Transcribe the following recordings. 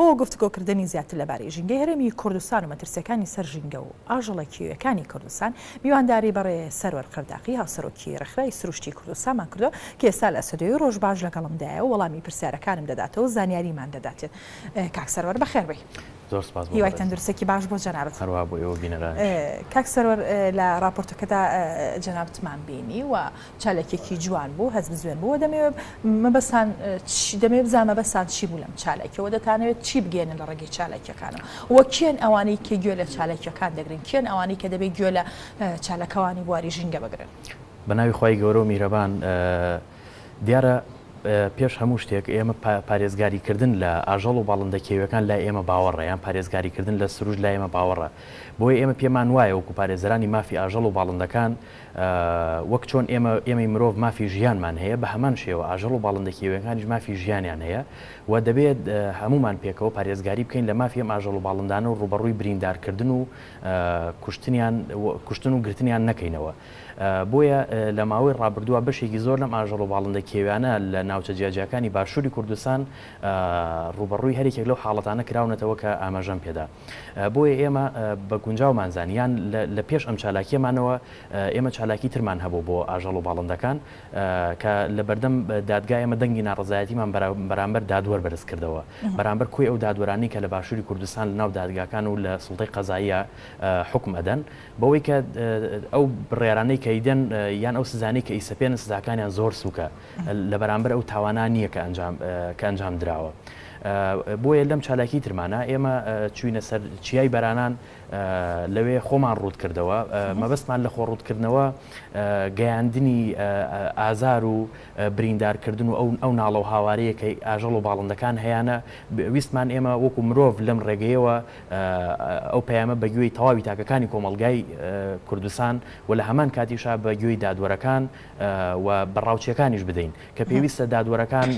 بۆ گفتگۆکردنی زیاتر لەبارەی ژینگەی هەرێمی کوردستان و مەترسیەکانی سەر ژینگە و ئاژەڵە کێویەکانی کوردستان میوانداری بەڕێ سەرۆر قەرداقی هاوسەرۆکی ڕێکخراوی سروشتی کوردستانمان کردو کە ئێستا لە ئەسەدۆی ڕۆژ باش لەگەڵمدایە و وەڵامی پرسیارەکانم دەداتەوە و زانیاریمان دەداتێت. کاک سەرۆر بەخێر بێی. زۆر سپاس بۆ هیوای تەندروستێکی باش بۆ جەنابەت. هەروە بۆ ئێوە بینەران. کاک سەرۆر لە راپۆرتەکەدا جەنابەتمان بینی و چالێکێکی جوان بوو، هەز بزوێن بوو. دەمەوێت بزانمە مەبەستان چی بوو لەم چالێکەوە، دەتانەوێت چی بگێنن لە ڕێگەی چالێکەکانەوە، وە کێن ئەوانەی کە گوێ لە چالێکەکان دەگرن، کێن ئەوانەی کە دەبێت گوێ لە چالەکەوانی بواری ژینگە بگرن. بە ناوی خی گەورە و میرەبان، دیارە پێش هەموو شتێک ئێمە پارێزگاریکردن لە ئاژەڵ و باڵندە کێویەکان لای ئێمە باوەڕە، یان پارێزگاریکردن لە سروش لای ئێمە باوەڕە. بۆیە ئێمە پێمان وایە وەکو پارێزەرانی مافی ئاژەڵ و باڵندەکان وەک چۆن ئێمەی مرۆڤ مافی ژیانمان هەیە، بە هەمان شێوە ئاژەڵ و باڵندە کێویەکانیش مافی ژیانیان هەیە و دەبێت هەمومان پێکەوە پارێزگاری بکەین لە مافی ئەم ئاژەڵ و باڵندانە و ڕوبەڕووی بریندارکردن و کوشتن و گرتنیان نەکەینەوە. بۆیە لە ماوەی ڕابردووە بەشێکی زۆر لەم ئاژەڵ و باڵندە کێویانە لە ناوچە جیاجیەکانی باشووری کوردستان ڕوبەڕووی هەرێکێک لەو حاڵەتانە کراونەتەوە کە ئاماژەم پێدا. بۆیە ئێمە بە گونجاومانزانیان لە پێش ئەم چالاکیەمانەوە ئێمە چالاکی ترمان هەبوو بۆ ئاژەڵ و باڵندەکان کە لە بەردەم دادگای ئێمە دەنگی ناڕزایەتیمان بەرامبەر دادوەر بەرز کردەوە، بەرامبەر کوێ ئەو دادوەرانی کە لە باشووری کوردستان لە ناو دادگاکان و لە سوڵتەی قەزاییە حکم ئەدەن، بەوەی کە ئەو بڕێرانەی کە ئیدەن یان ئەو سزانەی کە ئیسەپێنن سزاکانیان زۆر سووکە لە بەرامبەر ئەو تاوانان نییە کە ئەنجام درراوە. بۆیە لەم چالاکی ترمانە ئێمە چوینە سەر چیای بەرانان لەوێ خۆمان ڕوود کردەوە. مەبەستمان لە خۆڕوودکردنەوە گەیاندنی ئازار و بریندارکردن و ئەو ناڵە و هاوارەیە کە ئاژەڵ و باڵندەکان هەیەە، ویستمان ئێمە وەکو مرۆڤ لەم ڕێگەیەوە ئەو پەیامە بەگوێی تەواوی تاکەکانی کۆمەلگای کوردستان و لە هەمان کاتیشا بەگوێی دادوەرەکان و بەڕاوچیەکانیش بدەین کە پێویستە دادوەرەکان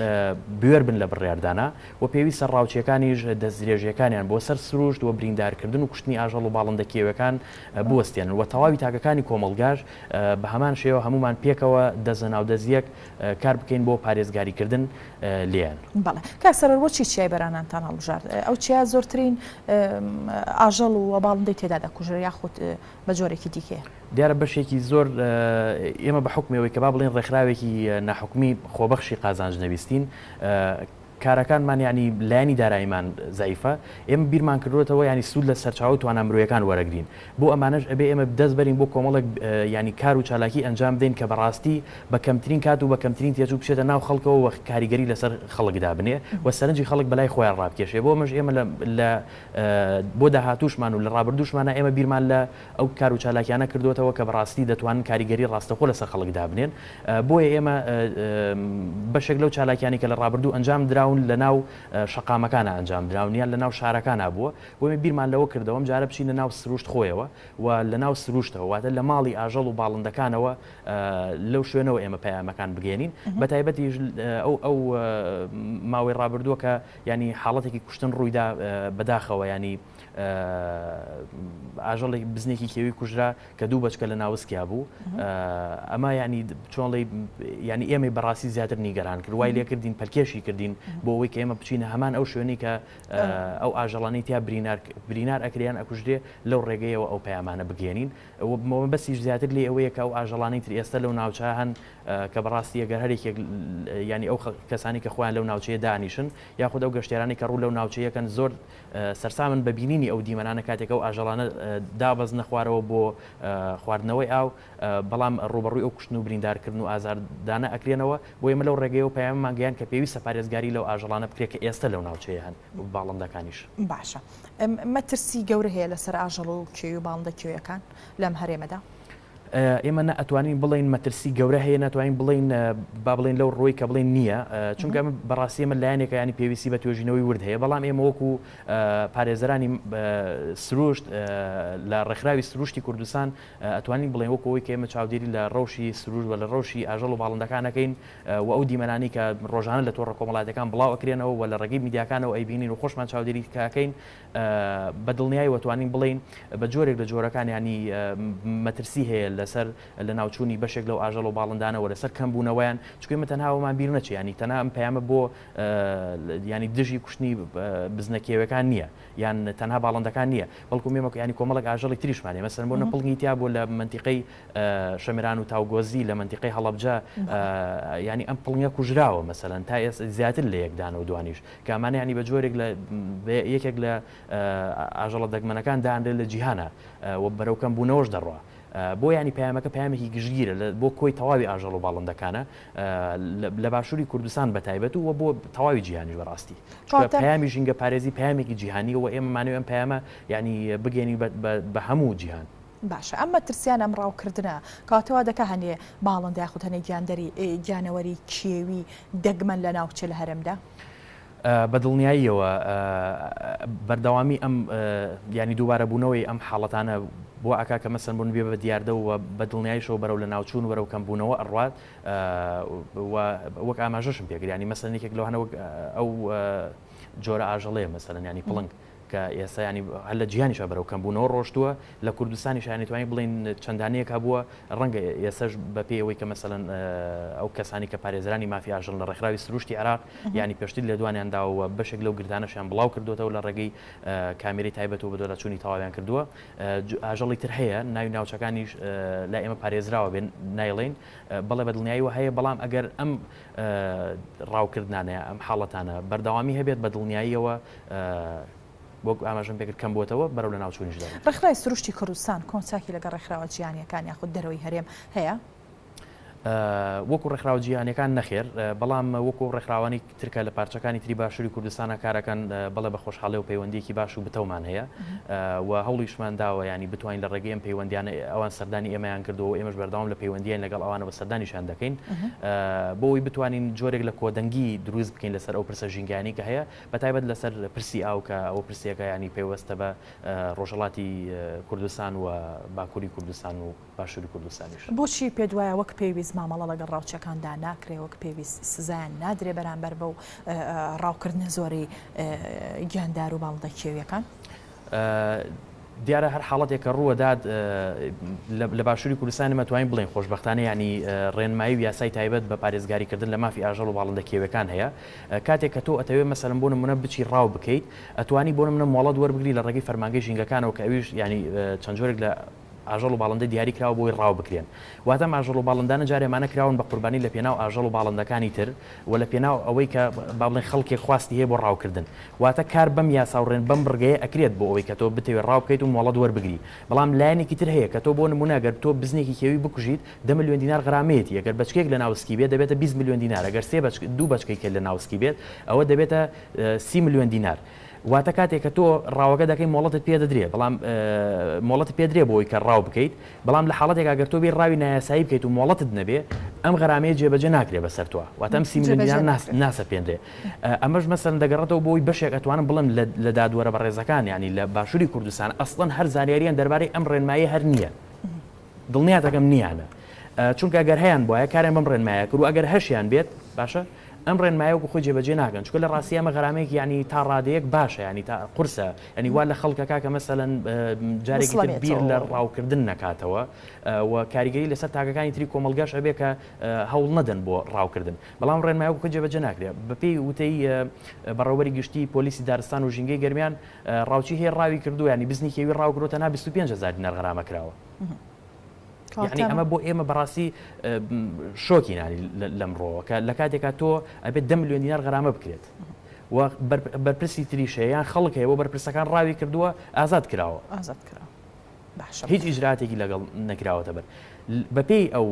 بوێر بن لە بڕیاردانە و پێویستە ڕاوچیەکانیش دەستدرێژیەکانیان بۆ سەر سروشت و بریندارکردن و کوشتنی ئاژەڵ و باڵندە کێویەکان بوەستێنن و تەواوی تاکەکانی کۆمەلگاش بە هەمان شێوە هەمومان پێکەوە دەزەناودەزیەک کار بکەین بۆ پارێزگاریکردن لیان. بەڵێ کاک سەرۆر بۆچی چیای بەرانانتان هەڵبژارد؟ ئەو چیا زۆرترین ئاژەڵ و باڵندەی تێدا دەکوژێت یاخود بە جۆرێکی دیکەیە؟ دیارە بەشێکی زۆر ئێمە بە حکمەوەی کە با بڵێن ڕێکخراوێکی ناحکومی خۆبەخشی قازانج نەویستین، کارەکانمان ینی لایانی داراییمان زایفە، ئێمە بیرمان کردوێتەوە ینی سوود لە سەرچاو توانە مرۆیەکان وەرەگرین. بۆ ئەمانەش ئەبێ ئێمە دەست بەرین بۆ کۆمەڵێک ینی کار و چالاکی ئەنجام بدەین کە بەڕاستی بە کەمترین کات و بە کەمترین تێجوو بچێتە ناو خەڵکەوە و کاریگەری لەسەر خەڵکدا بنێ و سەرنجی خەڵک بەلای خۆیان ڕابکێشێ. بۆ مەش ئێمە بۆ داهاتووشمان و لە ڕابردووشمانە ئێمە بیرمان لە ئەو کار و چالاکیانە کردوێتەوە کە بەڕاستی دەتوانن کاریگەری ڕاستەخۆ لەسەر خەڵکدا بنێن. بۆیە ئێمە بەشێک لەو چالاکیانی کە لە ڕابردوو ئەنجام دراون لە ناو شقامەکانە ئەنجام دراونیان لە ناو شارەکانە بووە، بۆمە بیرمان لەوە کردەوە جارە بچین لە ناو سروشت خۆیەوە و لە ناو سروشتەوە واتە لە ماڵی ئاژەڵ و باڵندەکانەوە لەو شوێنەوە ئێمە پەیامەکان بگەێنین. بە تایبەتی ئەو ماوەی ڕابردووە کە ینی حاڵەتێکی کوشتن ڕوویدا بەداخەوە، ینی ئاژەڵی بزنێکی کێوی کوژرا کە دوو بەچکە لە ناوسکیا بوو. ئەمە ینی چۆنڵی ینی ئێمە بەڕاستی زیاتر نیگەران کرد، وای لێ کردین پەلکێشی کردین بۆ ئەوەی کە ئێمە بچینە هەمان ئەو شوێنی کە ئەو ئاژەڵانی تیا برینار ئەکریان ئەکوژرێ لەو ڕێگەیەوە ئەو پەیامانە بگەێنین. بەسیش زیاتر لێ ئەوەیە کە ئەو ئاژەڵانی تر ئێستا لەو ناوچە هەن کە بەڕاستی ئەگەر هەرێکێک ینی ئەو کەسانی کە خۆیان لەو ناوچەیە دانیشن یاخود ئەو گەشتیارانی کە ڕوو لەو ناوچەیەکەن زۆر سەرسامن بە بینینی ئەو دیمەنانە کاتێک ئەو ئاژەڵانە دابەزنە خوارەوە بۆ خواردنەوەی ئاو، بەڵام ڕوبەڕووی ئەو کوشتن و بریندارکردن و ئازاردانە ئەکرێنەوە. بۆ ئێمە لەو ڕێگەیە و پەیاممان گەیان کە پێویستە پارێزگاری لەو ئاژەڵانە بکرێت کە ئێستا لەو ناوچەیە هەن باڵندەکانیش. باشە، مەترسی گەورە هەیە لەسەر ئاژەڵ و کێوی و باڵندە کێویەکان لەم هەرێمەدا؟ ئێمە ئەتوانین بڵین مەترسی گەورە هەیە، ناتوانین بڵین با بڵین لەو ڕۆی کە بڵین نییە، چونکە بەڕاستی ئێمە لایەنێکە ینی پێویستی بە توێژینەوەی ورد هەیە، بەڵام ئێمە وەکو پارێزەرانی سروشت لە ڕێکخراوی سروشتی کوردستان ئەتوانین بڵین وەکەوەی کە ئێمە چاودێری لە ڕەوشی سروشت و لە ڕەوشی ئاژەڵ و باڵندەکانەکەین و ئەو دیمەنانی کە ڕۆژانە لە تۆڕە کۆمەڵاتەکان بڵاو ئەکرێنەوە و لە ڕێگەی میدیاکانەوە ئەیبینین و خۆشمان چاودێری کاکەین بە دڵنیایی وەتوانین بڵین بە جۆرێک لە جۆرەکان ینی مەترسی هەیە لەسەر لە ناوچوونی بەشێک لەو ئاژەڵ و باڵندانەوە لەسەر کەمبوونەوەیان چکمە تەنهاوەمان بیر نەچێ ینی تەنها ئەم پەیامە بۆ ینی دژی کوشتنی بزنەکێوەکان نییە یان تەنها باڵندەکان نییە بەڵکو مێمە ینی کۆمەڵک ئاژەڵی تریشمانێ مەسەن بۆ نەپڵنگیتیا بۆ لە منتیقەی شەمێران و تاوگۆزی لە منتیقەی هەڵەبجە ینی ئەم پڵنگە کوژراوە مەسەلەن تا ئێستا زیاتر لە یەکدانەوە دوانیش کامانە ینی بە جۆرێک لە یەکێک لە ئاژەڵە دەگمەنەکان داهاندرێت لە جیهانە و بەرەو کەمبوونەوەش دەڕوا بۆ ینی پەیامەکە پەیامێکی گشتگیرە بۆ کۆی تەواوی ئاژەڵ و باڵندەکانە لە باشووری کوردستان بەتایبەت و بۆ تەواوی جیهانی بەڕاستی پەیامی ژینگە پارێزی پەیامێکی جیهانی و ئێمەمانەوە ئەم پەیامە ینی بگەێنی بە هەموو جیهان. باشە ئەمە ترسیان ئەم ڕاوکردنە کاتەوە دەکە هەنێ باڵندە یاخود هەنێ گیانەوەری کێوی دەگمەن لە ناوچە لە هەرمدا؟ بە دڵنیاییەوە بەردەوامی ئەم ینی دووبارە بوونەوەی ئەم حاڵەتانە بۆ ئاکا کە مەسەن بوون بێ بە دیاردە و بە دڵنیاییشەوە بەرەو لە ناوچوون وەرەو کەمبوونەوە ئەڕوات وەک ئاماژەشم پێکرد ینی مەسەن یەکێک لەوانەوە ئەو جۆرە ئاژەڵەیە مەسەلەن ینی پڵنگ کە ئێستا ینی هەر لە جیهانیشە بەرەو کەمبوونەوە ڕۆشتووە لە کوردستانیش ینی توانین بڵین چەندانەیەک هەبووە ڕەنگە ئێسەش بە پێی ئەوەی کە مەسەلەن ئەو کەسانی کە پارێزرانی مافی ئاژەڵ لە ڕێکخراوی سروشتی عێراق ینی پێشتر لە دوانیانداوە بەشێک لەو گردانەشیان بڵاو کردوتەوە لە ڕێگەی کامێرەی تایبەت و بە دۆرەچوونی تەواویان کردووە ئاژەڵی تر هەیە ناوی ناوچەکانیش لا ئێمە پارێزراوە بێن نایڵین بەڵێ بە دڵنیاییەوە هەیە بەڵام ئەگەر ئەم ڕاوکردانەیە ئەم حاڵەتانە بەردەوامی هەبێت بە دڵنیاییەوە بۆ ئاماژەم پێکرد کەم بووتەوە بەرەو لە ناوچوونیشدا. ڕێکخراوی سروشتی کوردستان کۆنساکی لەگەڵ ڕێکخراوە جیهانیەکان یاخود دەرەوەی هەرێم هەیە؟ وەکو ڕێکخراوە جیهانیەکان نەخێر بەڵام وەکو ڕێکخراوانی ترکە لە پارچەکانی تری باشووری کوردستانە کارەکەن بەڵێ بە خۆشحاڵی و پەیوەندیەکی باش و بتەومان هەیە و هەوڵیشمان داوە ینی بتوانین لە ڕێگەی ئەم پەیوەندیانە ئەوان سەردانی ئێمەیان کردەوە ئێمەش بەردەوام لە پەیوەندیان لەگەڵ ئەوانە بە سەردانیشان دەکەین بۆەوەی بتوانین جۆرێک لە کۆدەنگی دروست بکەین لەسەر ئەو پرسە ژینگانی کە هەیە بەتایبەت لەسەر پرسی ئاو کە ئەو پرسیەکە ینی پێوەستە بە ڕۆژهەڵاتی کوردستان و باکووری کوردستان و باشووری کوردستانیش. بۆچی پێ دوایە وەک پێویست مامەڵە لەگەڵ ڕاوچەکاندا ناکرێ وەک پێویست سزایان نادرێ بەرامبەر بەو ڕاوکردنە زۆری گیاندار و باڵندە کێویەکان؟ دیارە هەر حاڵەتێک کە ڕووەداد لە باشووری کوردستانی مەتوانین بڵێن خۆشبەختانە ینی ڕێنمایی و یاسای تایبەت بە پارێزگاریکردن لە مافی ئاژەڵ و باڵندە کێوەکان هەیە کاتێک کە تۆ ئەتەوێت مەسەلەن بۆ نمونە بچی ڕاو بکەیت ئەتوانی بۆ نمونە مۆڵەت وەربگری لە ڕێگەی فەرمانگەی ژینگەکانەوە کە ئەویش ینی چەند جۆرێک لە ئاژەڵ و باڵندە دیاری کراوە بۆی ڕاو بکرێن واتە ئاژەڵ و باڵندانە جارێمانە کراون بە قوربانی لە پێناو ئاژەڵ و باڵندەکانی تر و لە پێناو ئەوەی کە با بڵێن خەڵکێک خواستی هەیە بۆ ڕاوکردن واتە کار بەم یاسا و ڕێن بەم بڕگەیە ئەکرێت بۆ ئەوەی کە تۆ بتەوێت ڕاو بکەیت و مۆڵەت وەربگری بەڵام لایەنێکی تر هەیە کە تۆ بۆ نمونە ئەگەر تۆ بزنێکی کێوی بکوژیت 10 ملیۆن دینار غرامەتی ئەگەر بچکێک لە ناوسکی بێت دەبێتە 20 ملیۆن دینار ئەگەر دوو بچکێک لە ناوسکی بێت ئەوە دەبێتە 30 ملیۆن دینار واتە کاتێک کە تۆ ڕاوەکە دەکەی مۆڵەتت پێ دەدرێت بەڵام مۆڵەت پێدرێ بۆی کە ڕاو بکەیت بەڵام لە حاڵەتێک ئەگەر تۆ بێ ڕاوی نایاسایی بکەیت و مۆڵەتت نەبێ ئەم غەرامەیە جێبەجێ ناکرێ بەسەر تۆ واتە ئەم 30 ملیۆن دینار ناسەپێنرێ ئەمەش مەسەلەن دەگەڕێتەوە بۆی بەشێک ئەتوانم بڵێم لە دادوەرە بەڕێزەکان ینی لە باشووری کوردستان ئەسڵەن هەر زانیاریان دەربارەی ئەم ڕێنمایی هەر نییە دڵنیاتەکەم نییانە چونکە ئەگەر هەیان بواە کاریان بەم ڕێنمایە کرد و ئەگەر هەشیان بێت باشە ئەم ڕێنمایەوەکو خۆی جێبەجێ ناکەن چکە لە ڕاستی ئەمە غەرامەیەکی ینی تا ڕادەیەک باشە ینی تا قورسە ینی وا لە خەڵکەکە کە مەسەلەن جارێکی تر بیر لە ڕاوکردن نەکاتەوە و کاریگەری لەسەر تاکەکانی تری کۆمەلگاش ئەبێ کە هەوڵ نەدەن بۆ ڕاوکردن بەڵام ڕێنمایەوەکو جێبەجێ ناکرێت بەپێی وتەی بەڕێوەبەری گشتی پۆلیسی دارستان و ژینگەی گەرمیان ڕاوچی هەیە ڕاوی کردو ینی بزنی کێوی ڕاوکردوتە نا 25,000 دینار غەرامە کراوە یعنی ئەمە بۆ ئێمە بەڕاستی شۆکی نانی لەمڕۆوە کە لە کاتێکا تۆ ئەبێت 10 ملیۆن دینار غەرامە بکرێت و بەرپرسی تریشەیە یان خەڵک هەیە بۆ بەرپرسەکان ڕاوی کردووە ئازاد کراوە هیچ ئیجراتێکی لەگەڵ نەکراوەتە بەر بەپێی ئەو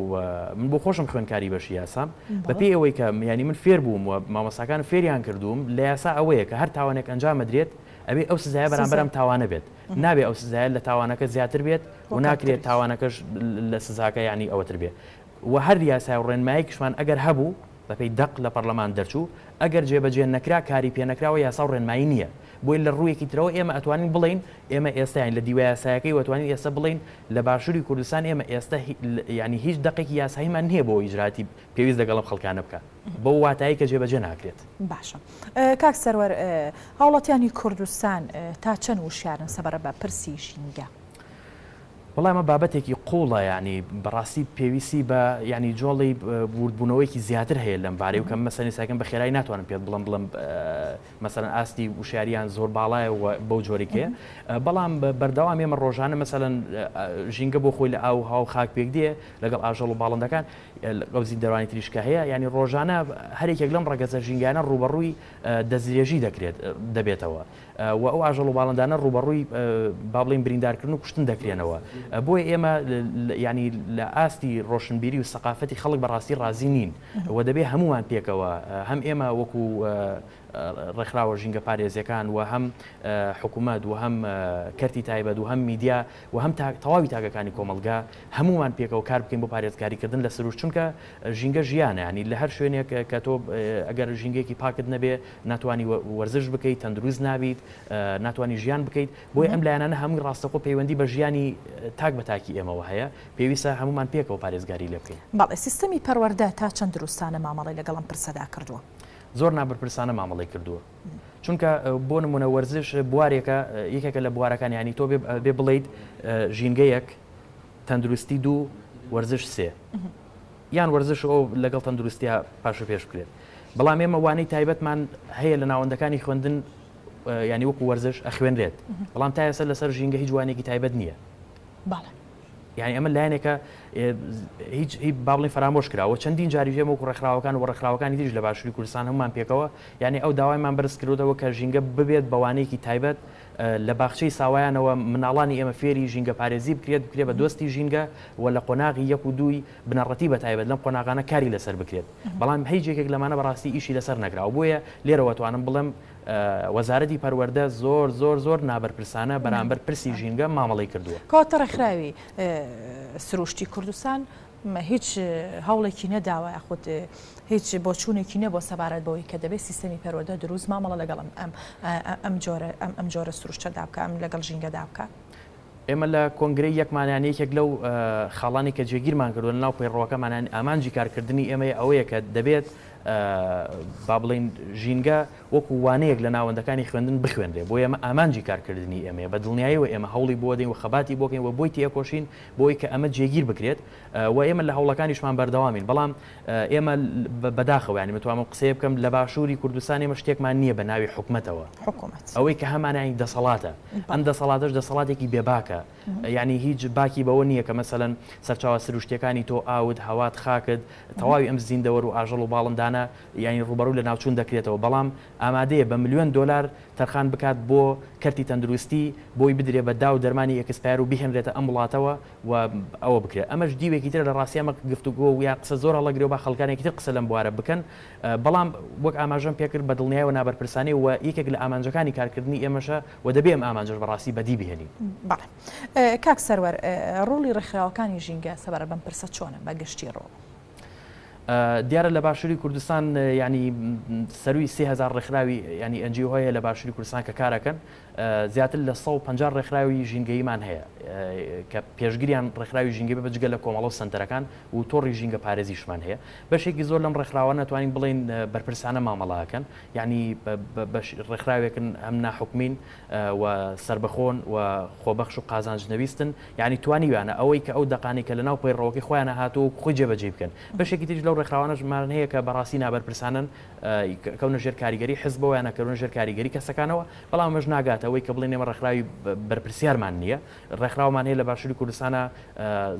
من بۆ خۆشم خوێنکاری بەشی یاسام بەپێی ئەوەی کە ینی من فێر بووم و مامۆستاکان فێریان کردووم لە یاسا ئەوەیە کە هەر تاوانێک ئەنجام درێت ئەبێ ئەو سزایە بەرامبەرم تاوانە بێت نابێ ئەو سزایە لە تاوانەکە زیاتر بێت و ناکرێت تاوانەکەش لە سزاکە ینی ئەوەتر بێت و هەر یاسای و ڕێنماییکشمان ئەگەر هەبوو بەپێی دەق لە پەرلەمان دەرچوو ئەگەر جێبەجێ نەکرا کاری پێ نەکراوە یاسا و ڕێنمایی نییە بۆی لە ڕوویەکی ترەوە ئێمە ئەتوانین بڵین ئێمە ئێستاین لە دیوە یاسایەکەی وەتوانین ئێستا بڵین لە باشووری کوردستان ئێمە ئێستا ینی هیچ دقێکی یاساییمان نییە بۆ ئیجراتی پێویست لەگەڵم خەڵکانە بکە بۆ واتایی کە جێبەجێ ناکرێت. باشە کاک سەروەر هاوڵاتیانی کوردستان تا چەند وشیارن سەبارەت بە پرسی ژینگە؟ وڵای ئەمە بابەتێکی قوڵە ینی بەڕاستی پێویستی بە ینی جۆڵی وردبوونەوەیکی زیاتر هەیە لەم بارەی و کە مەسەنی ساکەم بە خێرایی ناتوانم پێت بڵم مەسەرەن ئاستی وشاریان زۆر باڵایە بەو جۆرێکەیە بەڵام بەردەوام ئێمە ڕۆژانە مەسەرەن ژینگە بۆ خۆی لە ئاو هاو خاک پێک دێ لەگەڵ ئاژەڵ و باڵندەکان قەوزی دەوانی تریشکە هەیە ینی ڕۆژانە هەرێکێک لەم ڕەگەزە ژینگانە ڕوبەڕووی دەزرێژی دەبێتەوە و ئەو ئاژەڵ و باڵندانە ڕوبەڕووی با بڵین بریندارکردن و کوشتن دەکرێنەوە بۆیە ئێمە ینی لە ئاستی ڕۆشنبیری و سەقافەتی خەڵک بەڕاستی ڕازی نین و دەبێت هەمووان پێکەوە هەم ئێمە وەکو ڕێکخراوە ژینگە پارێزیەکان و هەم حکوومەت و هەم کەرتی تایبەت و هەم میدیا و هەم تەواوی تاگەکانی کۆمەلگا هەمووان پێکەوە کار بکەین بۆ پارێزگاریکردن لە سروش چونکە ژینگە ژیانە ینی لە هەر شوێنێک کە تۆ ئەگەر ژینگەیەکی پاکت نەبێ ناتوانانی وەرزش بکەیت تەندروست نابیت ناتوانانی ژیان بکەیت بۆی ئەم لایەنانە هەمووی ڕاستەخۆ پەیوەندی بە ژیانی تاک بە تاکی ئێمەوە هەیە پێویستە هەمومان پێکەوە پارێزگاری لێ بکەین. بەڵێ سیستەمی پەروەردە تا چەند دروستانە مامەڵی لەگەڵم پرسەدا کردووە؟ زۆر نابرپرسانە مامەڵی کردووە چونکە بۆ نمونە وەرزش بوارێکە یەکێکە لە بوارەکان ینی تۆ بێ بڵیت ژینگەیەک تەندروستی 2 وەرزش 3 یان وەرزش ئەو لەگەڵ تەندروستیە پاش و پێش بکرێت بەڵام ئێمە وانەی تایبەتمان هەیە لە ناوەندەکانی خوێندن ینی وەکو وەرزش ئەخوێنرێت بەڵام تا ئێستا لەسەر ژینگە هیچ جوانێکی تایبەت نییە. یعنی ئەمە لایەنێکە هیچ باڵی فرامۆش کراوە چەندین جاری ژێمە و ڕێکخراوەکان و ڕێکخراوەکانی دیش لە باشووری کوردستان هەمومان پێکەوە یعنی ئەو داوایمان بەرز کردەوە کە ژینگە ببێت بەوانەیەکی تایبەت لە باخچەی ساوایانەوە مناڵانی ئێمە فێری ژینگە پارێزی بکرێت بە دۆستی ژینگە و لە قۆناغی 1 و 2 بنەڕەتی بە تایبەت لەم قۆناغانە کاری لەسەر بکرێت بەڵام هیچێکێک لەمانە بەڕاستی ئیشی لەسەر نەکراوە بۆیە لێرەوە توانم بڵێم وەزارەتی پەروەردە زۆر نابەرپرسانە بەرامبەر پرسی ژینگە مامەڵی کردووە. کاتە ڕێکخراوی سروشتی کوردستان هیچ هەوڵێکی نەداوە یاخود هیچ بۆچوونێکی نە بۆ سەبارەت بەوەی کە دەبێت سیستەمی پەروەردە دروست مامەڵە لەگەڵ ئەم جۆرە سروشتەدا بکە ئەم لەگەڵ ژینگەدا بکە. ئێمە لە کۆنگرەی یەکمانیانەیەکێک لەو خاڵانی کە جێگیرمان کردووە لەناو پەیڕەوەکەمان ئامانجی کارکردنی ئێمە ئەوەیە کە دەبێت با بڵین ژینگە وەکو وانەیەک لە ناوەندەکانی خوێندن بخوێنرێ بۆ ئێمە ئامانجی کارکردنی ئێمە بە دڵنیاییەوە ئێمە هەوڵی بۆ دەین و خەباتی بۆکەین و بۆی تێکۆشین بۆی کە ئەمە جێگیر بکرێت و ئێمە لە هەوڵەکانیشمان بەردەوامین بەڵام ئێمە بەداخەوە ینی متوانم قسەیە بکەم لە باشووری کوردستان ئێمە شتێکمان نییە بە ناوی حکومەتەوە ئەوەی کە هەمانایی دەسەڵاتە ئەم دەسەڵاتش دەسەڵاتێکی بێباکە ینی هیچ باکی بەوە نییە کە مەسەلەن سەرچاوە سروشتەکانی تۆ ئاوت هەوات خاکت تەواوی ئەم زیندەوەر و ئاژەڵ و باڵندانە ینی ڕوبەڕوو لە ناوچوون دەکرێتەوە بەڵام ئامادەیە بە $1 ملیۆن تەرخان بکات بۆ کەرتی تەندروستی بۆی بدرێ بە دا و دەرمانی ئەکسپایر و بهێنرێتە ئەم وڵاتەوە و ئەوە بکرێت ئەمەش دیوێکی تر لە ڕاستی ئەمە گفتوگۆ و یا قسە زۆر هەڵەگرێ و بە خەڵکانێکی تر قسە لەم بوارە بکەن بەڵام وەک ئاماژەم پێکرد بە دڵنیایەوە نابەرپرسانی و یەکێک لە ئامانجەکانی کارکردنی ئێمەشە و دەبێ ئەم ئامانجەش بەڕاستی بەدی بهێنین. بەڵێ کاک سەروەر ڕۆڵی ڕێکخراوەکانی ژینگە سەبارەت بەم پرسە چۆنە بە گشتی ڕۆڵ؟ دیارە لە باشووری کوردستان ینی سەروی 3000 ڕێکخراوی ینی NGO هەیە لە باشووری کوردستان کە کارەکەن زیاتر لە 150 ڕێکخراوی ژینگەیمان هەیە کە پێشگیریان ڕێکخراوی ژینگە بەجگە لە کۆمەڵە و سنتەرەکان و تۆڕی ژینگە پارێزیشمان هەیە بەشێکی زۆر لەم ڕێکخراوە ناتوانین بڵین بەرپرسانە مامەڵاکەن ینی ڕێکخراوێکن ئەم ناحکومین و سربەخۆن و خۆبەخش و قازانجنەویستن ینی توانیویانە ئەوەی کە ئەو دەقانی کە لە ناو پەیڕەوەکەی خۆیانە هاتوو خۆی جێبەجێ بکەن بەشێکی تریش لەو ڕێکخراوانەشمان هەیە کە بەڕاستی نابەرپرسانن کەونە ژێر کاریگەری حزبەوە یانە کەونە ژێر کاریگەری کەسەکانەوە بەڵام ئەمەش ناگاتە ئەوەی کە بڵێن ئێمە ڕێکخراوی بەرپرسیارمان نییە ڕێکخراومان هەیە لە باشووری کوردستانە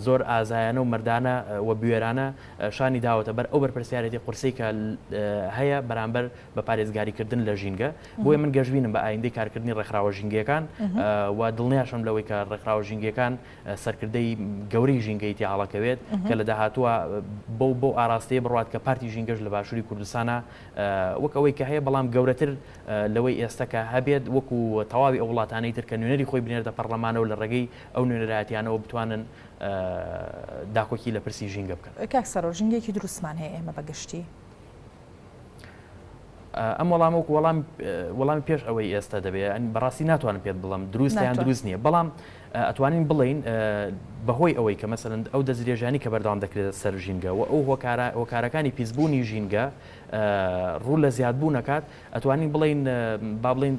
زۆر ئازایانە و مردانە و بوێرانە شانی داوەتە بەر ئەو بەرپرسیارەتی قورسەی کە هەیە بەرامبەر بە پارێزگاریکردن لە ژینگە بۆیە من گەشتبینم بە ئایندەی کارکردنی ڕێکخراوە ژینگەکان و دڵنیاشم لەوەی کە ڕێکخراوە ژینگەکان سەرکردەی گەورەی ژینگەی تیاڵەکەوێت کە لە داهاتووە بۆ ئاراستەیە بڕات کە پارتی ژینگەش لە باشووری کوردستانە وەک ئەوەی کە هەیە بەڵام گەورەتر لەوەی ئێستا کە هەبێت وەکو تەواوی ئەو وڵاتانەی تر کە نوێنەری خۆی بنێرێتە پەرلەمانەوە لە ڕێگەی ئەو نوێنەرایەتیانەوە بتوانن داخۆکی لە پرسی ژینگە بکەن. کاک سەرۆ ژینگەیەکی دروستمان هەیە ئێمە بەگشتی ئەم وەڵامە وەڵامی پێش ئەوەی ئێستا دەبێت بەڕاستی ناتوانم پێت بڵم دروستیان دروست نییە بەڵام ئەتوانین بڵین بەهۆی ئەوەی کە مەسەرەن ئەو دەستدرێژانی کە بەردەوام دەکرێت سەر ژینگە و ئەو هۆکارەکانی پیسبوونی ژینگە ڕوو لە زیادبوو نەکات ئەتوانین بڵین با بڵین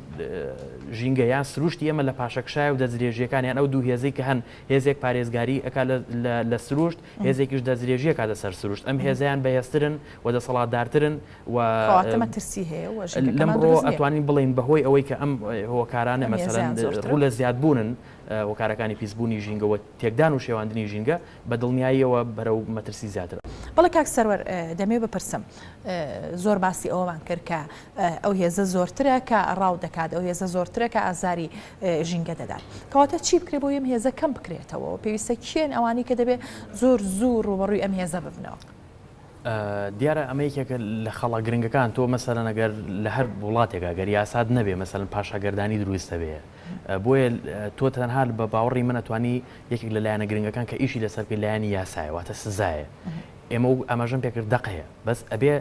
ژینگە یان سروشتی ئێمە لە پاشەکشای و دەستدرێژیەکانیان ئەو دوو هێزەی کە هەن هێزێک پارێزگاری ئەکا لە سروشت هێزێکیش دەستدرێژیە کاتە سەر سروشت ئەم هێزیان بەهێزترن و دەسەڵاتدارترن و مەترسی هەیە لەمڕۆ ئەتوانین بڵین بەهۆی ئەوەی کە ئەم هۆکارانە مەسەرەن ڕوو لە زیادبوونن هۆکارەکانی پیسبوونی ژینگەوە تێکدان و شێواندنی ژینگە بە دڵنیاییەوە بەرەو مەترسی زیاتر. بەڵێ کاک سەروەر دەمێ بپرسم زۆر باسی ئەوەمان کرد کە ئەو هێزە زۆرترە کە ڕاو دەکات ئەو هێزە زۆرترە کە ئازاری ژینگە دەدات کەواتە چی بکرێ بۆ ئەم هێزە کەم بکرێتەوە پێویستە کێن ئەوانی کە دەبێت زۆر زوو ڕوبەڕووی ئەم هێزە ببنەوە. دیارە ئەمە یەکێکە لە خەڵا گرنگەکان تۆ مەسەلەن ئەگەر لە هەر وڵاتێکە گەر یاساد نەبێ مەسەلەن پاشاگەردانی دروستە بێ بۆیە تۆ تەنها بە باوەڕی من ئەتوانی یەکێک لە لایەنە گرنگەکان کە ئیشی لەسەر پێ لایەنی یاسایە واتە سزایە ئێمە و ئەمەژەم پێکرد دەقەیە بەس ئەبێ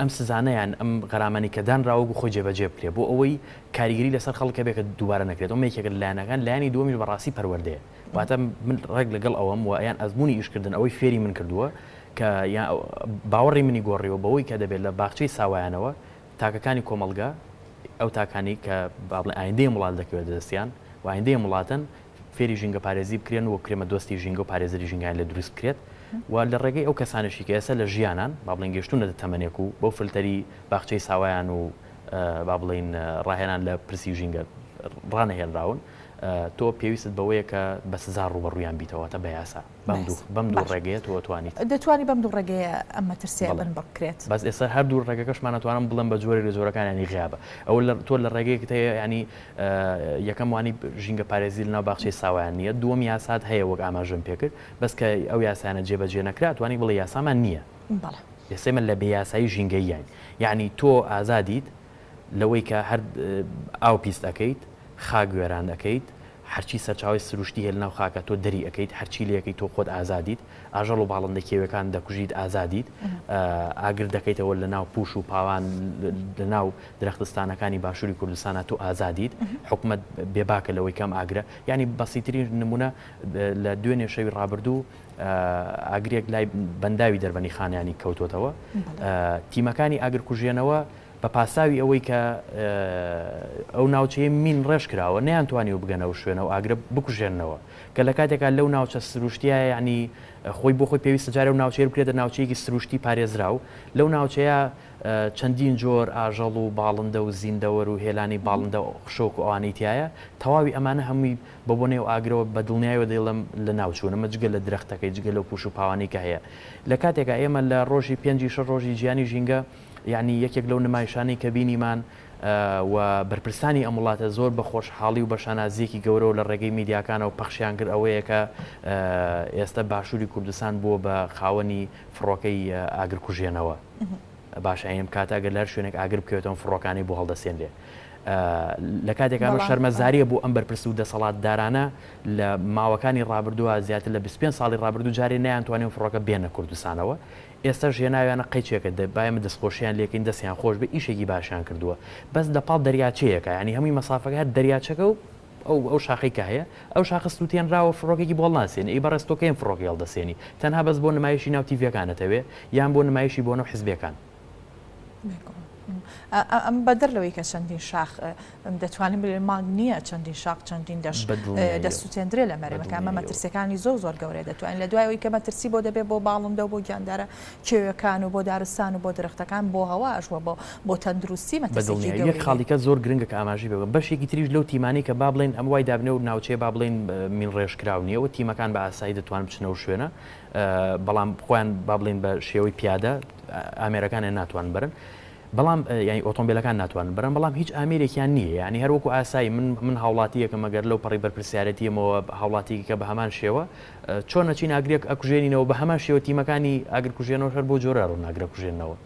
ئەم سزانەیان ئەم غەرامانی کە دانراوە و خۆی جێبەجێ بکرێ بۆ ئەوەی کاریگەری لەسەر خەڵکە بێکە دووبارە نەکرێت ئەو یەکێک لە لایەنەکان لایەنی دووەمیش بەڕاستی پەروەردەیە واتە من ڕێک لەگەڵ ئەوەم و یان ئەزمموی ئیشکردن ئەوەی فێری من کردووە کە باوەڕی منی گۆڕیەوە بەوەی کە دەبێت لە باخچەی ساوایانەوە تاکەکانی کۆمەلگا ئەو تاکانی کە ئایندەی وڵات دەکەوێت دەستیان و ئایندەی وڵاتن فێری ژینگە پارێزی بکرێن و کرێمە دۆستی ژینگە و پارێزەری ژینگان لە دروست بکرێت و لە ڕێگەی ئەو کەسانشی کە ئێستا لە ژیانان با بڵین گەشتونە تەمەنێک و بەو فلتەری باخچەی ساوایان و با بڵین ڕاهێنان لە پرسی ژینگە ڕانەهێنراون تۆ پێویست بەوەیە کە بە سزا ڕوبەڕوویان بیتەوەتە بە یاسا بەم دوو ڕێگەیە تۆ توانیت دەتوانی بەم دوو ڕێگەیە ئەم مەترسیە بن بکرێت بەس ئێستا هەر دوو ڕێگەکەشمان ناتوانم بڵم بە جۆرە زۆرەکانیانی غیابە ئەو تۆ لە ڕێگەیەک هەیە ینی یەکەم وانی ژینگە پارێزی لەناو باخچەی ساوایان نییە دووەم یاسات هەیە وەک ئاماژەم پێکرد بەس کە ئەو یاسانە جێبەجێ نەکرا توانی بڵێ یاسامان نییە ئێستا لە بێیاسایی ژینگەییان یعنی تۆ ئازادیت لەوەی کە هەر ئاو پیست ئەەکەیت خاگوێران دەکەیت هەرچی سەرچاوی سروشتی هێل ناو خاکە تۆ دەری ئەەکەیت هەرچی لەکەی تۆ خۆت ئازادیت ئاژەڵ و باڵندە کێوەکان دەکوژیت ئازادیت ئاگر دەکەیتەوە لە ناو پوش و پاوان لە ناو درەختستانەکانی باشووری کوردستانە تۆ ئازادیت حکومت بێباکە لەوەی کەم ئاگرە ینی بەسیترین نمونە لە دوێنێ شەوی ڕابردوو ئاگرێک لای بەنداوی دەربەنی خانیانی کەوتۆتەوە تیمەکانی ئاگر کوژێنەوە بە پاساوی ئەوەی کە ئەو ناوچەیە مین ڕێژ کراوە نەیانتوانی و بگەنەوە شوێنەوە ئاگرە بکوژێنەوە کە لە کاتێکا لەو ناوچە سروشتیە ینی خۆی بۆ خۆی پێویستە جارە و ناوچەیە بکرێتە ناوچەیەکی سروشتی پارێزرا و لەو ناوچەیە چەندین جۆر ئاژەڵ و باڵندە و زیندەوەر و هێلانی باڵندە خشۆک و ئەوانەی تایە تەواوی ئەمانە هەمووی بە بۆنێ و ئاگرەوە بە دڵنیایەوە دەڵم لە ناوچوونەمە جگە لە درەختەکەی جگە لەو پوش و پاوانی کە هەیە لە کاتێکا ئێمە لە ڕۆژی 5 ڕۆژی ژیانی ژینگە یعنی یەکێک لەو نمایشانەی کە بینیمان و بەرپرسانی ئەم وڵاتە زۆر بە خۆشحاڵی و بە شانازیەکی گەورە و لە ڕێگەی میدیاکانەوە پەخشیان کرد ئەوەیە کە ئێستا باشووری کوردستان بووە بە خاوەنی فڕۆکەی ئاگرکوژێنەوە باشە ئەم کاتاگەر لەر شوێنێک ئاگر بکەوێتەوە فڕۆکانی بۆ هەڵدەسێن لێ لە کاتێکمە شەرمەزاریە بۆ ئەم بەرپرس و دەسەڵاتدارانە لە ماوەکانی ڕابردووە زیاتر لە 25 ساڵی ڕابردوو جارێ نەیانتوانێن فڕۆکە بێنە کوردستانەوە ئێستا ژێناویانە قەیچێکە دەبایمە دەستخۆشیان لێکین دەستیان خۆش بە ئیشێکی باشیان کردووە بەس لەپاڵ دەریاچەیەکە ینی هەمووی مەسافەکە هەر دەریاچەکە و ئەو شاخی کە هەیە ئەو شاخستوتیان راوە فڕۆکێکی بۆڵ ناسێن ئەی بەڕستۆکەیان فڕۆکی هەڵدەسێنی تەنها بەس بۆ نمایشی ناو تیڤەکانەتەوێ یان بۆ نمایشی بۆ نەو حیزبەکان ئەم بەدەر لەوەی کە چەندین شاخ دەتوانین بڵێن مانگ نییە چەندین شاخ چەندین دەسووتێنرێ لە مەرەمەکان ئەمە مەترسیەکانی زۆر گەورەیە دەتوانین لە دوایەوەی کە مەترسی بۆ دەبێت بۆ باڵندە و بۆ گیاندارە کێوەکان و بۆ دارستان و بۆ درەختەکان بۆ هەواژوە بۆ تەندروستی مەترسی یەک خاڵیکە زۆر گرنگە کە ئاماژی بێ بەشێکی تریش لەو تیمانی کە با بڵێن ئەم وای دابنێ و ناوچەیە با بڵێن مین ڕێژکراونیەوە تیمەکان بە ئاسایی دەتوان بچنەوە شوێنە بەڵام خۆیان با بڵێن بە شێوەی پیادە ئامێرەکانیان ناتوان برن بەڵام ینی ئۆتۆمبیلەکان ناتوان بەرن بەڵام هیچ ئامێرێکیان نییە ینی هەروەکو ئاسایی من هاوڵاتیەکە مەگەر لەو پەڕی بەرپرسیارەتیەمەوە هاوڵاتێکی کە بە هەمان شێوە چۆن نەچین ئاگرێک ئەکوژێنینەوە بە هەمان شێوە تیمەکانی ئاگرکوژێنەوە هەر بۆ جۆرە ڕوو ناگرەکوژێنەوە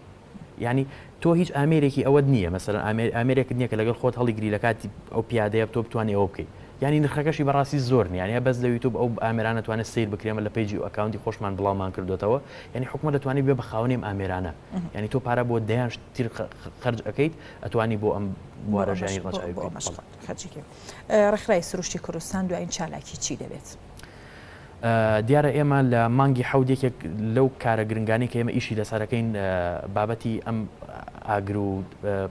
ینی تۆ هیچ ئامێرێکی ئەوە نییە مەسەرەن ئامێرێک نییە کە لەگەڵ خۆت هەڵیگری لە کاتی ئەو پیادەیە تۆ بتوانێت ئەوە بکەیت ینی نرخەکەشی بەڕاستی زۆر نیان بەس لە یوتوب ئەو ئامێرانە توانێت سیر بکرێمە لە پیجی و ئەکاونتی خۆشمان بڵاومان کردوێتەوە ینی حکومە دەتوانانی بێ بە خاونیم ئامێرانە ینی تۆ پارە بۆ دەیان تیر خەرج ئەەکەیت ئەتوانی بۆ ئەم بوارەژانی ڕەچاوی خەرجیکە ڕێکخراوی سروشتی کوردستان دوایین چالاکی چی دەبێت؟ دیارە ئێمە لە مانگی حەودێکێک لەو کارە گرنگانی کە ئێمە ئیشی لەسەرەکەین بابەتی ئەم ئاگر و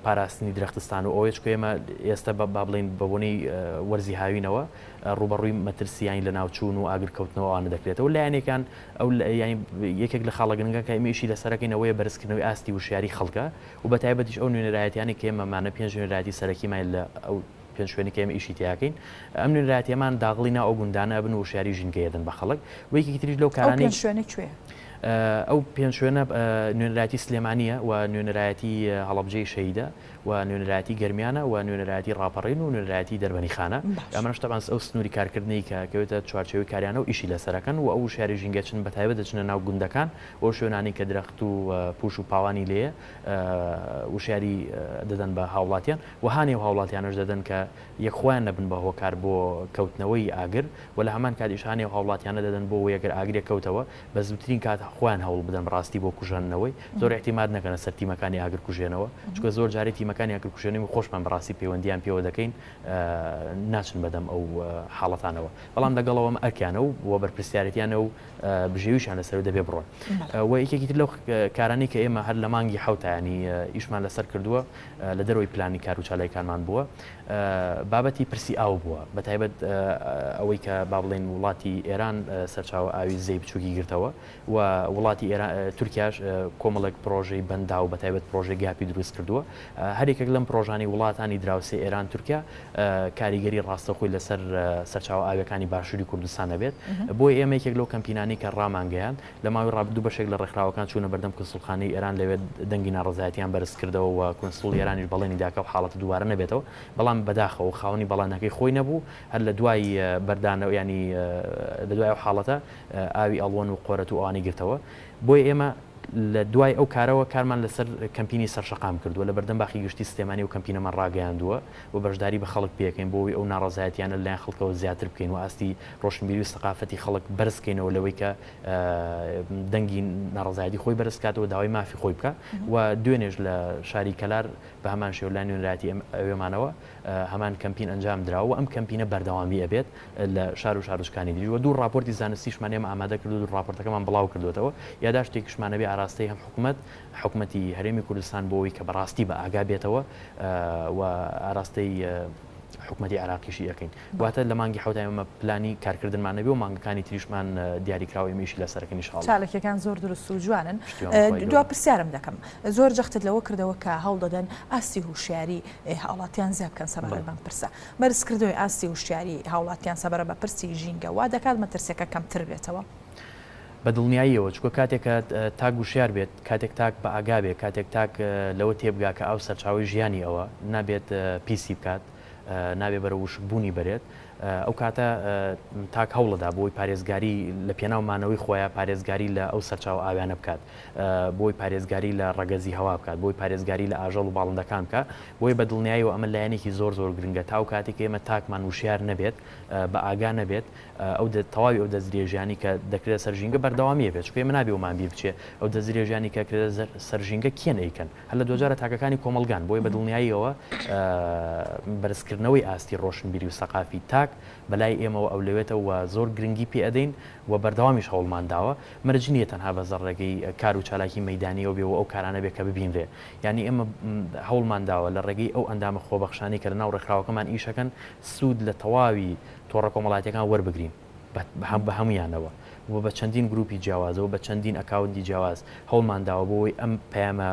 پاراستنی درەختستان و ئەوەیە ئێمە ئێستا با بڵین بەبوونی وەرزی هاوینەوە ڕوبەڕووی مەترسیانی لە ناوچوون و ئاگرکەوتنەوەوانە دەکرێتەوە لایەنێکان ئەو یەکێک لە خاڵە گرنگەکە ئێمە ئیشی لەسەرەکەینەوەیە بەرزکردنەوەی ئاستی وشیاری خەڵکە و بە تایبەتیش ئەو نوێنەرایەتیانی کە ئێمەمانە پێنج نوێنەرایەتی سەرەکیمان لە ئەو شوێنی کە ئێمە ئیشی تیاکەین ئەم نوێنەرایەتیەمان داغڵی ناو ئەو گوندانە بن و وشیاری ژینگەیەدن بە خەڵک و یەکێکی تریش لەو کارانەی شوێنە کوێ؟ ئەو پێنج شوێنە نوێنەرایەتی سلێمانیە و نوێنەرایەتی هەڵەبجەی شەیدە و نوێنەرایەتی گەرمیانە و نوێنەرایەتی ڕاپەڕین و نوێنەرایەتی دەربەنی خانە ئەمەش تەبان ئەو سنووری کارکردنی کەوێتە چوارچێوی کاریانە و ئیشی لەسەرەکەن و ئەو شاری ژینگەچن بە تایبەت دەچنە ناو گوندەکان ئەو شوێنانی کە درەخت و پوش و پاوانی لێە وشیاری دەدەن بە هاوڵاتیان و هاانێ و هاوڵاتیانش دەدەن کە یەکخۆیان نەبن بە هۆکار بۆ کەوتنەوەی ئاگر و لە هەمان کاتیشانێ و هاوڵاتیانە دەدەن بۆ یەگەر ئاگرێک کەوتەوە بە زووترین کات خۆیان هەوڵ بدەن ڕاستی بۆ کوژانەوەی زۆر احتیماد نەکەنە سەر تیمەکانی ئاگر کوژێنەوە چکە زۆر جاری تیمەکانی ئاگر کوژێنەوەی خۆشمان بەڕاستی پەیوەندیان پێوە دەکەین ناچن بەدەم ئەو حاڵەتانەوە بەڵام لەگەڵەوەم ئەرکیانە و بەرپرسیارەتیانە و بژێویشان لەسەر دەبێ بڕۆن و یەکێکی تر لەو کارانی کە ئێمە هەر لە مانگی حەوتانی ئیشمان لەسەر کردووە لە دەرەوەی پلانی کار و چالایکانمان بووە بابەتی پرسی ئاو بووە بە تایبەت ئەوەی کە با بڵێن وڵاتی ئێران سەرچاوە ئاوی زەی بچووکی گرتەوە و وڵاتی تورکیاش کۆمەڵێک پرۆژەی بەندا و بە تایبەت پرۆژەی گاپی دروست کردووە هەرێکێک لەم پرۆژانی وڵاتانی دراوسێ ئێران تورکیا کاریگەری ڕاستەخۆی لەسەر سەرچاوە ئاویەکانی باشووری کوردستان دەبێت بۆی ئێمە یەکێک لەو کەمپینانی کە ڕامانگەیان لە ماوەی ڕابردوو بەشێک لە ڕێکخراوەکان چوونە بەردەم کونسڵخانەی ئێران لەوێت دەنگی ناڕزایەتیان بەرز کردەوە و کونسڵ ئێرانیش بەڵێنی داکە و حاڵەت دووارە نەبێتەوە بەڵام بەداخەوە خاوەنی بەڵانەکەی خۆی نەبوو هەر لە دوای بەردانەوە ینی لە دوای ئەو حاڵەتە ئاوی ئەڵوان و قۆرەت و ئەوانی گرتەوە بۆی ئێمە لە دوای ئەو کارەوە کارمان لەسەر کەمپینی سەرشەقام کردووە لە بەردەم باخی گشتی سیستێمانی و کەمپینەمان ڕاگەیاندووە و بەشداری بە خەڵک پێکەین بۆی ئەو ناڕزایەتیانە لایەن خەڵکەوە زیاتر بکەین و ئاستی ڕۆشنبیری و سەقافەتی خەڵک بەرزکەینەوە لەوەی کە دەنگی ناڕزایەتی خۆی بەرزکاتەوە داوای مافی خۆی بکە و دوێنێژ لە شاری کەلار بە هەمان شێوە لای نوێنەراتی ئەوێمانەوە هەمان کەمپین ئەنجام درراوە ئەم کەمپینە بەردەوامی ئەبێت لە شار و شارچکانی دیژ و دوو راپۆرتی زانستیشمان ئێمە ئامادە کرد و راپۆرتەکەمان بڵاو کردوێتەوە یاداشتێکیشمانە بێ ئاراستەی هەم حکوومەتی هەرێمی کوردستان بۆەوەی کە بەڕاستی بە ئاگا بێتەوە و ئاراستەی حکوومەتی عراقیشی یەکەین واتە لە مانگی حەوتای ئێمە پلانی کارکردنمانە بێ و مانگەکانی تریشمان دیاریکراوە ئێمەشی لەسەرەکەنی شاڵ چالێکەکان زۆر دروست و جوانن دوا پرسیارم دەکەم زۆر جەختت لەوە کردەوە کە هەڵ دەدەن ئاستی هوشیاری هاوڵاتیان زیاد بکەن سەبارەت بەم پرسە بەرزکردنەوەی ئاستی هوشیاری هاوڵاتیان سەبارەت بە پرسی ژینگە وا دەکات مەترسیەکە کەمتر بێتەوە بە دڵنیاییەوە چکە کاتێکە تاک گوشیار بێت کاتێک تاک بە ئاگا بێت کاتێک تاک لەوە تێبگا کە ئەو سەرچاوی ژیانی ئەوە نابێت پیسی بکات نابێ بەرە وشبوونی بەرێت ئەو کاتە تاک هەوڵەدا بۆی پارێزگاری لە پێناومانەوەی خۆیان پارێزگاری لە ئەو سەرچاو ئاویانە بکات بۆی پارێزگاری لە ڕەگەزی هەوا بکات بۆی پارێزگاری لە ئاژەڵ و باڵندەکان بکە بۆی بە دڵنیاییەوە ئەمە لایەنێکی زۆر زۆر گرنگە تا و کاتێک ئێمە تاکمان وشیار نەبێت بە ئاگا نەبێت ئەو تەواوی ئەو دەزرێژیانی کە دەکرێت سەرژینگە بەردەوامیە بێت چکە ئێمە نابێ ومان بیر بچێ ئەو دەزرێژیانی کە کرێت سەرژینگە کێن ئەیکەن هەر لە دۆجارە تاکەکانی کۆمەلگان بۆی بە دڵنیاییەوە بەرزکردنەوەی ئاستی ڕۆشنبیری و سەقافی تاک بەلای ئێمەوە ئەو لەوێتەوە و زۆر گرنگی پێ ئەدەین و بەردەوامیش هەوڵمانداوە مەرج نییە تەنها بە زەڕێگەی کار و چالاکی مەیدانیەوە بێ و ئەو کارانە بێ کە ببینرێ ینی ئێمە هەوڵمانداوە لە ڕێگەی ئەو ئەندامە خۆبەخشانی کە لە ناو ڕێکخراوەکەمان ئیشەکەن سوود لە تەواوی تۆڕە کۆمەڵاتیەکان وەربگرین بە هەمویانەوە و بە چەندین گروپی جیاوازەوە بە چەندین ئەکاونتی جیاواز هەوڵمانداوە بۆی ئەم پەیامە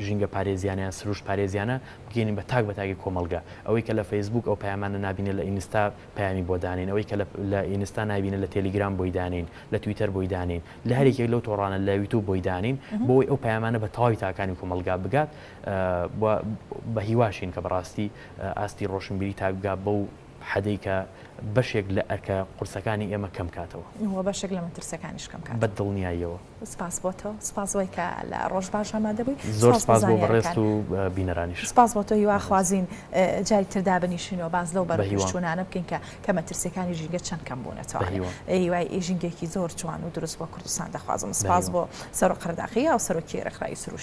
ژینگە پارێزیانیان سروش پارێزیانە بگەینین بە تاک بەتاکی کۆمەلگا ئەوەی کە لە فەیسبوک ئەو پەیامانە نبینێ لە ئینستا پەیامی بۆ دانین ئەوەی کە لە ئینستا نبینێت لە تێلیگرام بۆی دانین لە تویتەر بۆی دانین لە هەرێکێک لەو تۆڕانە لە یوتیوب بۆی دانین بۆی ئەو پەیامانە بە تەواوی تاکانی کۆمەلگا بگات بە هیواشین کە بەڕاستی ئاستی ڕۆشنبیری تاک بگات بەو حەدەیکە بەشێک لە ئەرکە قورسەکانی ئێمە کەم کاتەوە وە بەشێک لە مەترسەکانیش کەم کات بە دڵنیاییەوە. سپاس بۆ تۆ، سپاسەوەی کە لە ڕۆژ باش ئامادەبووی. زۆر سپاس بۆ بەڕێست و بینەرانیش. سپاس بۆ تۆ هیوا خوازین جاری تردا بنیشینەوە باز لەو بەرهێشتوانانە بکەین کە مەترسیەکانی ژینگە چەند کەم بوونەتەوە. هیوای ژینگێکی زۆر جوان و دروست بۆ کوردستان دەخوازم. سپاس بۆ سەرۆک قەرداغی و سەرۆکی ڕێکخراوی سروشتی.